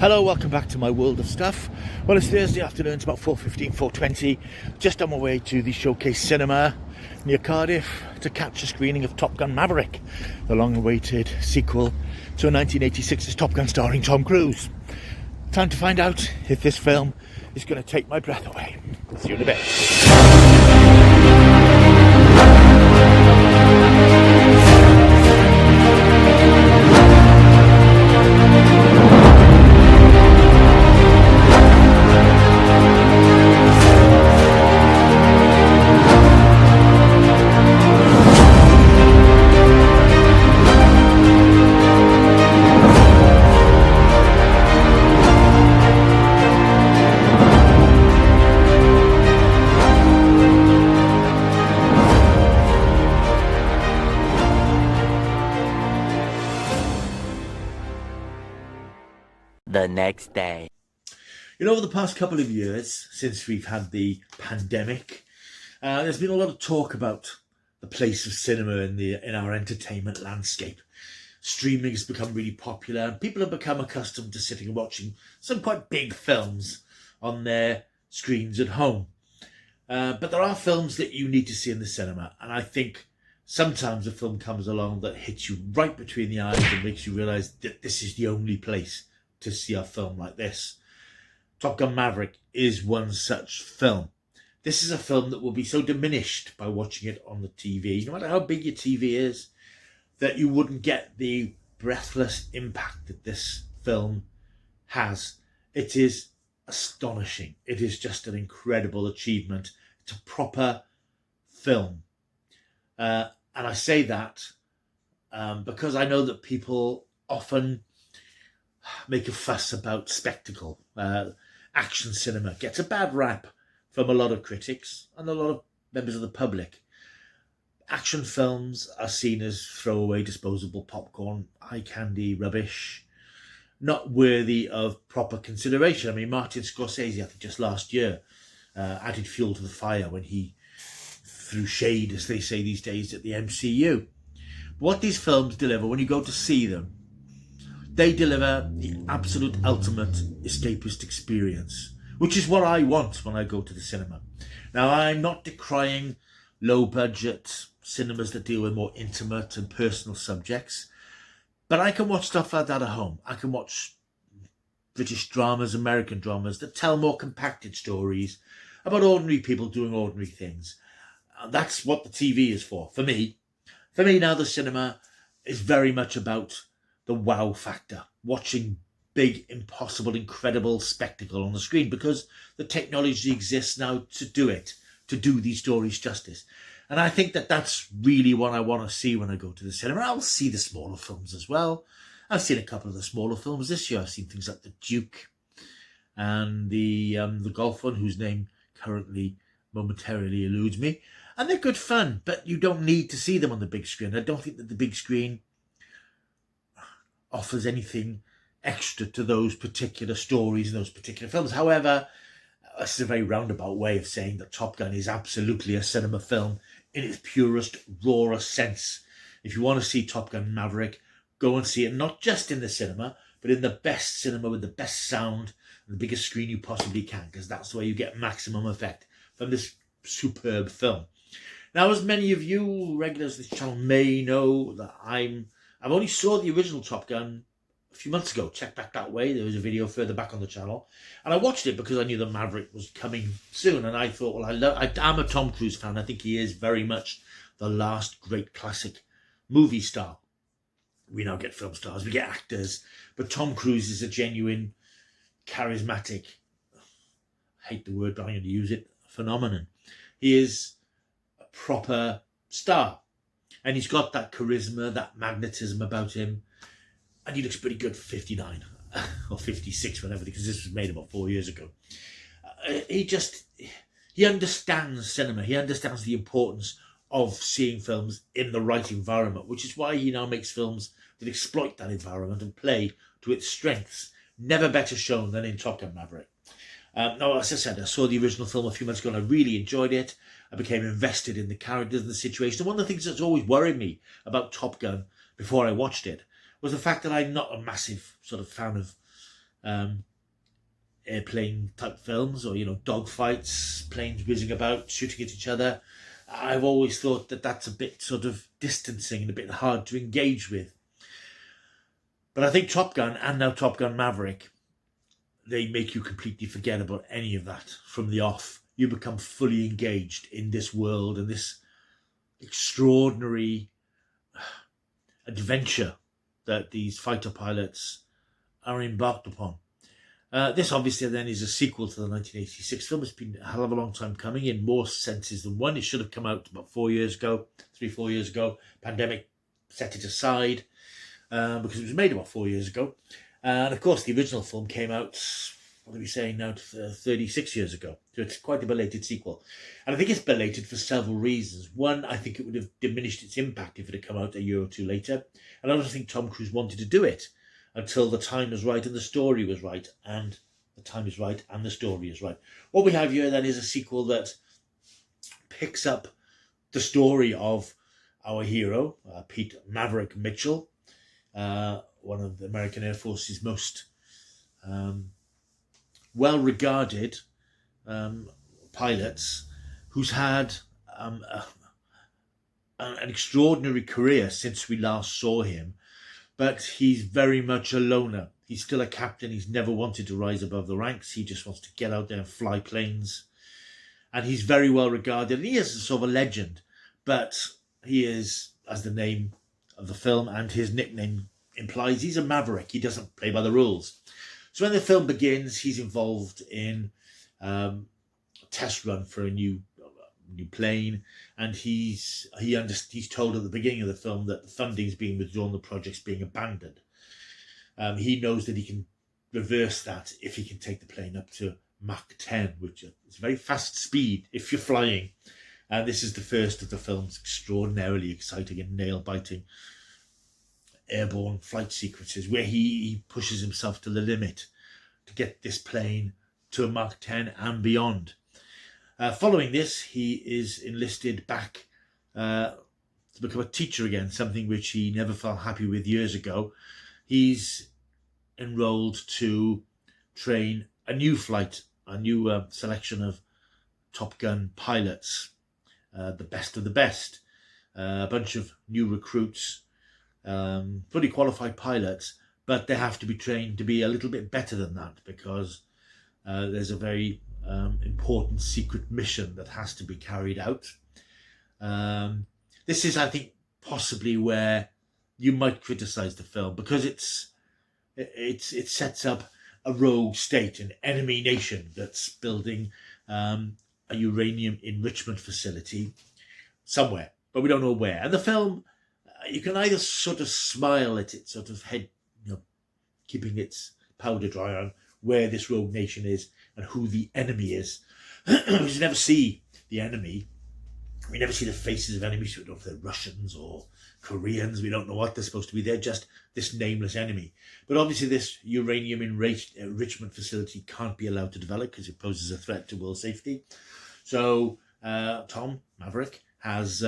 Hello, welcome back to my world of stuff. Well, it's Thursday afternoon, it's about 4:15, 4:20. Just on my way to the Showcase Cinema near Cardiff to catch a screening of Top Gun Maverick, the long-awaited sequel to a 1986's Top Gun starring Tom Cruise. Time to find out if this film is going to take my breath away. See you in a bit. The next day. You know, over the past couple of years, since we've had the pandemic, there's been a lot of talk about the place of cinema in our entertainment landscape. Streaming has become really popular, and people have become accustomed to sitting and watching some quite big films on their screens at home. But there are films that you need to see in the cinema, and I think sometimes a film comes along that hits you right between the eyes and makes you realise that this is the only place to see a film like this. Top Gun Maverick is one such film. This is a film that will be so diminished by watching it on the TV, no matter how big your TV is, that you wouldn't get the breathless impact that this film has. It is astonishing. It is just an incredible achievement. It's a proper film. And I say that because I know that people often make a fuss about spectacle. Action cinema gets a bad rap from a lot of critics and a lot of members of the public. Action films are seen as throwaway, disposable popcorn, eye candy, rubbish, not worthy of proper consideration. I mean, Martin Scorsese, I think just last year, added fuel to the fire when he threw shade, as they say these days, at the MCU. What these films deliver, when you go to see them, they deliver the absolute ultimate escapist experience, which is what I want when I go to the cinema. Now, I'm not decrying low-budget cinemas that deal with more intimate and personal subjects, but I can watch stuff like that at home. I can watch British dramas, American dramas that tell more compacted stories about ordinary people doing ordinary things. And that's what the TV is for me. For me now, the cinema is very much about the wow factor, watching big, impossible, incredible spectacle on the screen, because the technology exists now to do it, to do these stories justice. And I think that that's really what I want to see when I go to the cinema. I'll see the smaller films as well. I've seen a couple of the smaller films this year. I've seen things like The Duke and the golf one, whose name currently momentarily eludes me. And they're good fun, but you don't need to see them on the big screen. I don't think that the big screen offers anything extra to those particular stories and those particular films. However, this is a very roundabout way of saying that Top Gun is absolutely a cinema film in its purest, rawest sense. If you want to see Top Gun Maverick, go and see it, not just in the cinema, but in the best cinema with the best sound and the biggest screen you possibly can, because that's where you get maximum effect from this superb film. Now, as many of you regulars of this channel may know, that I've only saw the original Top Gun a few months ago. Check back that way. There was a video further back on the channel. And I watched it because I knew that Maverick was coming soon. And I thought, well, I'm a Tom Cruise fan. I think he is very much the last great classic movie star. We now get film stars, we get actors. But Tom Cruise is a genuine, charismatic, I hate the word, but I'm going to use it, phenomenon. He is a proper star. And he's got that charisma, that magnetism about him. And he looks pretty good for 59 or 56, whatever, because this was made about 4 years ago. He understands cinema. He understands the importance of seeing films in the right environment, which is why he now makes films that exploit that environment and play to its strengths. Never better shown than in Top Gun Maverick. Now, as I said, I saw the original film a few months ago and I really enjoyed it. I became invested in the characters and the situation. And one of the things that's always worried me about Top Gun before I watched it was the fact that I'm not a massive sort of fan of um, airplane type films, or dogfights, planes whizzing about, shooting at each other. I've always thought that that's a bit sort of distancing and a bit hard to engage with. But I think Top Gun, and now Top Gun Maverick, they make you completely forget about any of that from the off. You become fully engaged in this world and this extraordinary adventure that these fighter pilots are embarked upon. This obviously then is a sequel to the 1986 film. It's been a hell of a long time coming in more senses than one. It should have come out about 4 years ago, 4 years ago. Pandemic set it aside because it was made about 4 years ago. And of course, the original film came out, what are we saying now, 36 years ago. So it's quite a belated sequel. And I think it's belated for several reasons. One, I think it would have diminished its impact if it had come out a year or two later. And I don't think Tom Cruise wanted to do it until the time was right and the story was right. And the time is right and the story is right. What we have here then is a sequel that picks up the story of our hero, Pete Maverick Mitchell, one of the American Air Force's most well-regarded pilots, who's had an extraordinary career since we last saw him, but he's very much a loner. He's still a captain. He's never wanted to rise above the ranks. He just wants to get out there and fly planes. And he's very well regarded. And he is a sort of a legend, but he is, as the name of the film and his nickname implies, he's a maverick. He doesn't play by the rules. So when the film begins, he's involved in a test run for a new plane, and he's told at the beginning of the film that the funding's being withdrawn, the project's being abandoned. He knows that he can reverse that if he can take the plane up to Mach 10, which is very fast speed if you're flying. And this is the first of the film's extraordinarily exciting and nail-biting airborne flight sequences, where he pushes himself to the limit to get this plane to Mach 10 and beyond. Following this, he is enlisted back to become a teacher again, something which he never felt happy with years ago. He's enrolled to train a new selection of Top Gun pilots, the best of the best, a bunch of new recruits, fully qualified pilots, but they have to be trained to be a little bit better than that, because there's a very important secret mission that has to be carried out. This is, I think, possibly where you might criticize the film, because it sets up a rogue state, an enemy nation that's building a uranium enrichment facility somewhere, but we don't know where. And the film, you can either sort of smile at it, sort of head, keeping its powder dry on where this rogue nation is and who the enemy is. We never see the enemy. We never see the faces of enemies. We don't know if they're Russians or Koreans. We don't know what they're supposed to be. They're just this nameless enemy. But obviously this uranium enrichment facility can't be allowed to develop because it poses a threat to world safety. So Tom Maverick has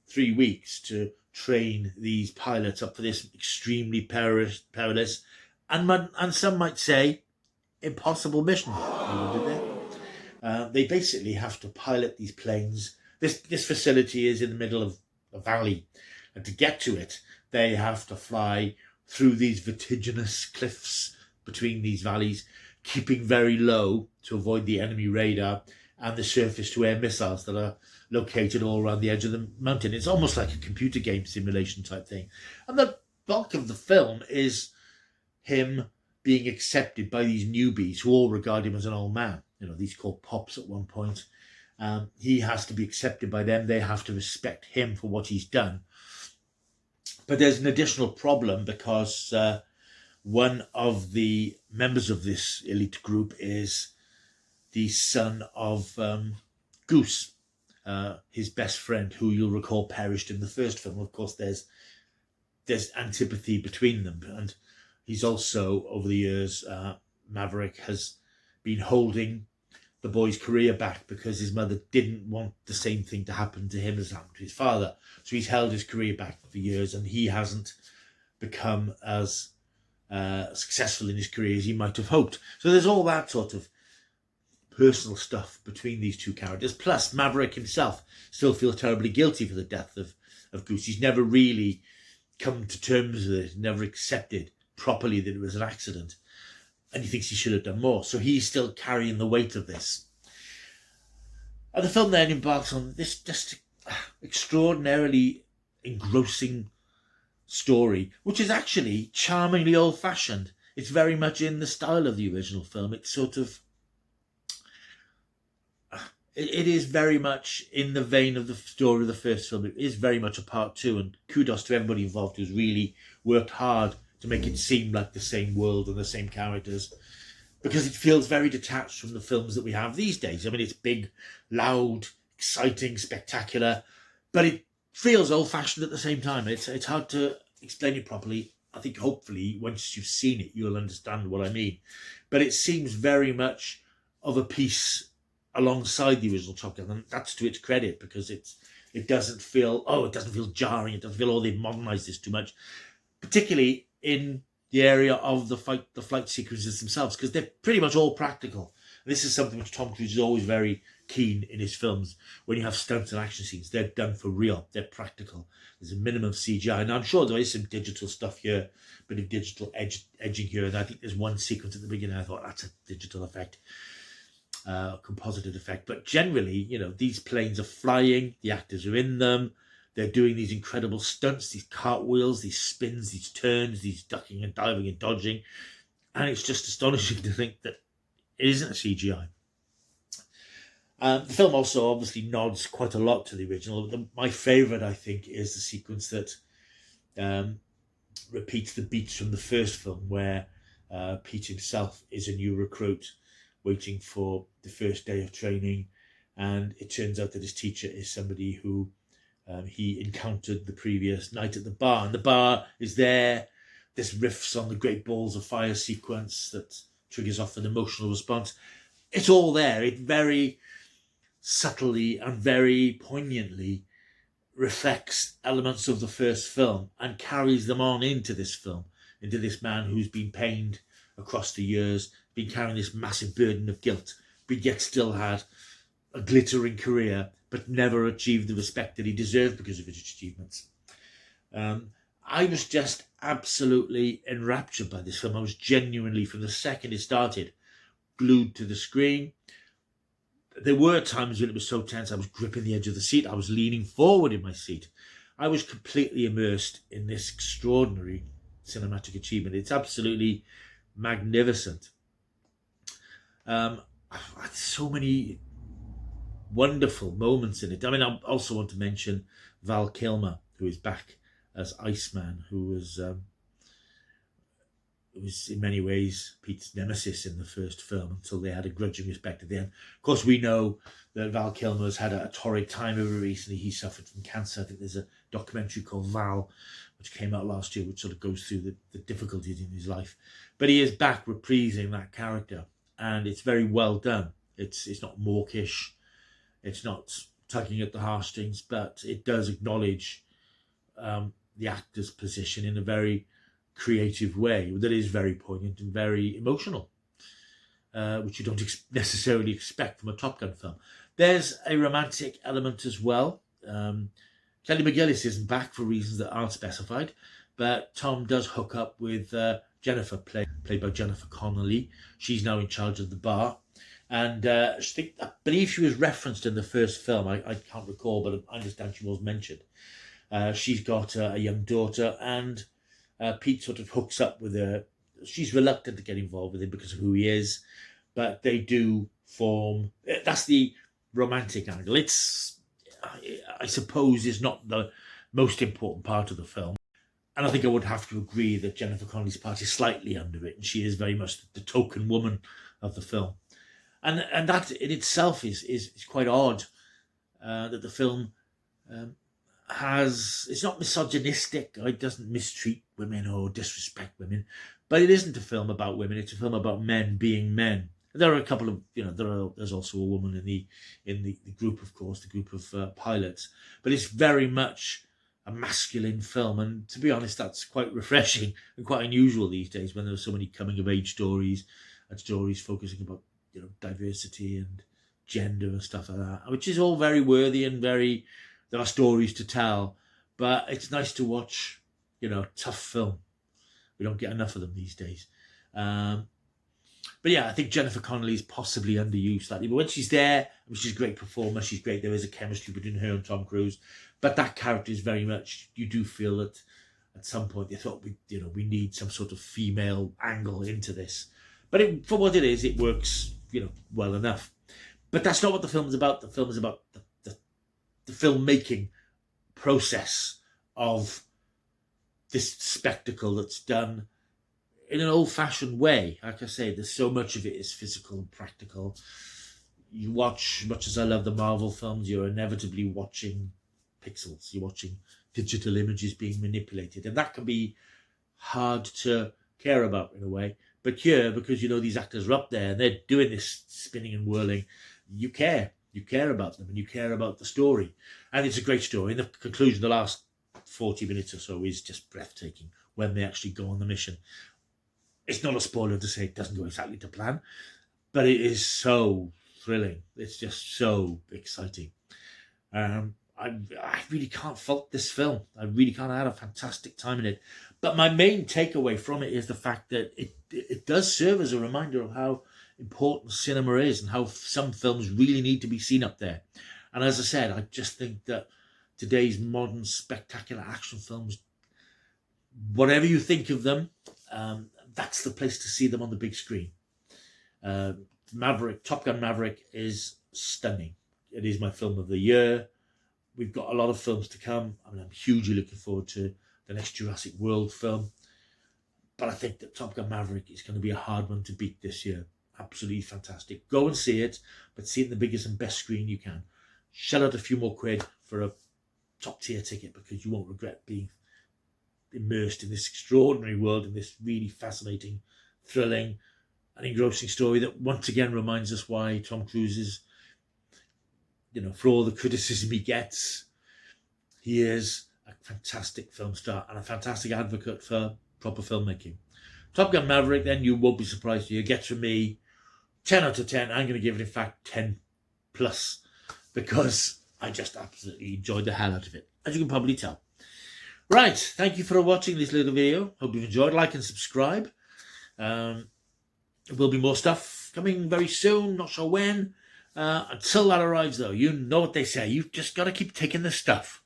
3 weeks to train these pilots up for this extremely perilous and some might say impossible mission. They basically have to pilot these planes. This facility is in the middle of a valley, and to get to it, they have to fly through these vertiginous cliffs between these valleys, keeping very low to avoid the enemy radar and the surface-to-air missiles that are located all around the edge of the mountain. It's almost like a computer game simulation type thing. And the bulk of the film is him being accepted by these newbies who all regard him as an old man. These called pops at one point. He has to be accepted by them. They have to respect him for what he's done. But there's an additional problem, because one of the members of this elite group is the son of Goose, his best friend, who you'll recall perished in the first film. Of course, there's antipathy between them. And he's also, over the years, Maverick has been holding the boy's career back because his mother didn't want the same thing to happen to him as happened to his father. So he's held his career back for years, and he hasn't become as successful in his career as he might have hoped. So there's all that sort of personal stuff between these two characters. Plus, Maverick himself still feels terribly guilty for the death of Goose. He's never really come to terms with it, never accepted properly that it was an accident, and he thinks he should have done more. So he's still carrying the weight of this. And the film then embarks on this just extraordinarily engrossing story, which is actually charmingly old-fashioned. It's very much in the style of the original film. It's sort of, it is very much in the vein of the story of the first film. It is very much a part two, and kudos to everybody involved who's really worked hard to make it seem like the same world and the same characters, because it feels very detached from the films that we have these days. I mean, it's big, loud, exciting, spectacular, but it feels old-fashioned at the same time. It's hard to explain it properly. I think hopefully once you've seen it, you'll understand what I mean. But it seems very much of a piece alongside the original Top Gun, and that's to its credit, because it doesn't feel jarring. It doesn't feel, oh, they've modernised this too much, particularly in the area of the flight sequences themselves, because they're pretty much all practical. This is something which Tom Cruise is always very keen in his films. When you have stunts and action scenes, they're done for real. They're practical. There's a minimum of CGI. And I'm sure there is some digital stuff here, a bit of digital edging here. And I think there's one sequence at the beginning I thought, that's a digital effect, composited effect. But generally, these planes are flying. The actors are in them. They're doing these incredible stunts, these cartwheels, these spins, these turns, these ducking and diving and dodging. And it's just astonishing to think that it isn't a CGI. The film also obviously nods quite a lot to the original. My favourite, I think, is the sequence that repeats the beats from the first film, where Pete himself is a new recruit waiting for the first day of training. And it turns out that his teacher is somebody who he encountered the previous night at the bar. And the bar is there. This riffs on the Great Balls of Fire sequence that triggers off an emotional response. It's all there. It very subtly and very poignantly reflects elements of the first film and carries them on into this film, into this man who's been pained across the years, been carrying this massive burden of guilt, but yet still had a glittering career, but never achieved the respect that he deserved because of his achievements. I was just absolutely enraptured by this film. I was genuinely, from the second it started, glued to the screen. There were times when it was so tense, I was gripping the edge of the seat. I was leaning forward in my seat. I was completely immersed in this extraordinary cinematic achievement. It's absolutely magnificent. So many wonderful moments in it. I mean, I also want to mention Val Kilmer, who is back as Iceman, who was in many ways Pete's nemesis in the first film, until they had a grudging respect at the end. Of course, we know that Val Kilmer's had a torrid time over recently. He suffered from cancer. I think there's a documentary called Val, which came out last year, which sort of goes through the difficulties in his life. But he is back reprising that character, and it's very well done. It's not mawkish. It's not tugging at the heartstrings, but it does acknowledge the actor's position in a very creative way that is very poignant and very emotional, which you don't necessarily expect from a Top Gun film. There's a romantic element as well. Kelly McGillis isn't back for reasons that aren't specified, but Tom does hook up with Jennifer, played by Jennifer Connelly. She's now in charge of the bar. And I believe she was referenced in the first film. I can't recall, but I understand she was mentioned. She's got a young daughter, and Pete sort of hooks up with her. She's reluctant to get involved with him because of who he is, but they do form. That's the romantic angle. It's, I suppose, is not the most important part of the film. And I think I would have to agree that Jennifer Connelly's part is slightly under it, and she is very much the token woman of the film. And that in itself is quite odd, that the film it's not misogynistic. It doesn't mistreat women or disrespect women, but it isn't a film about women. It's a film about men being men. There are a couple of, there's also a woman in the group, of course, the group of pilots, but it's very much masculine film. And to be honest, that's quite refreshing and quite unusual these days when there's so many coming of age stories and stories focusing about, you know, diversity and gender and stuff like that, which is all very worthy and there are stories to tell. But it's nice to watch, you know, tough film. We don't get enough of them these days. But yeah, I think Jennifer Connelly is possibly underused slightly. But when she's there, she's a great performer. She's great. There is a chemistry between her and Tom Cruise. But that character is very much, you do feel that at some point they thought, we need some sort of female angle into this. But for what it is, it works, you know, well enough. But that's not what the film is about. The film is about the filmmaking process of this spectacle that's done in an old-fashioned way. Like I say, there's so much of it is physical and practical. You watch, much as I love the Marvel films, you're inevitably watching pixels. You're watching digital images being manipulated. And that can be hard to care about in a way. But here, because you know these actors are up there and they're doing this spinning and whirling, you care. You care about them and you care about the story. And it's a great story. And the conclusion, the last 40 minutes or so, is just breathtaking when they actually go on the mission. It's not a spoiler to say it doesn't go exactly to plan, but it is so thrilling. It's just so exciting. I really can't fault this film. I really can't. I had a fantastic time in it. But my main takeaway from it is the fact that it does serve as a reminder of how important cinema is and how some films really need to be seen up there. And as I said, I just think that today's modern spectacular action films, whatever you think of them, that's the place to see them on the big screen. Top Gun Maverick is stunning. It is my film of the year. We've got a lot of films to come. I mean, I'm hugely looking forward to the next Jurassic World film. But I think that Top Gun Maverick is going to be a hard one to beat this year. Absolutely fantastic. Go and see it, but see it in the biggest and best screen you can. Shell out a few more quid for a top tier ticket because you won't regret being immersed in this extraordinary world, in this really fascinating, thrilling and engrossing story that once again reminds us why Tom Cruise is, you know, for all the criticism he gets, he is a fantastic film star and a fantastic advocate for proper filmmaking. Top Gun Maverick, then, you won't be surprised to hear, gets from me 10 out of 10. I'm going to give it, in fact, 10 plus, because I just absolutely enjoyed the hell out of it, as you can probably tell. Right, thank you for watching this little video. Hope you've enjoyed. Like and subscribe. There will be more stuff coming very soon, not sure when. Until that arrives, though, you know what they say. You've just got to keep taking the stuff.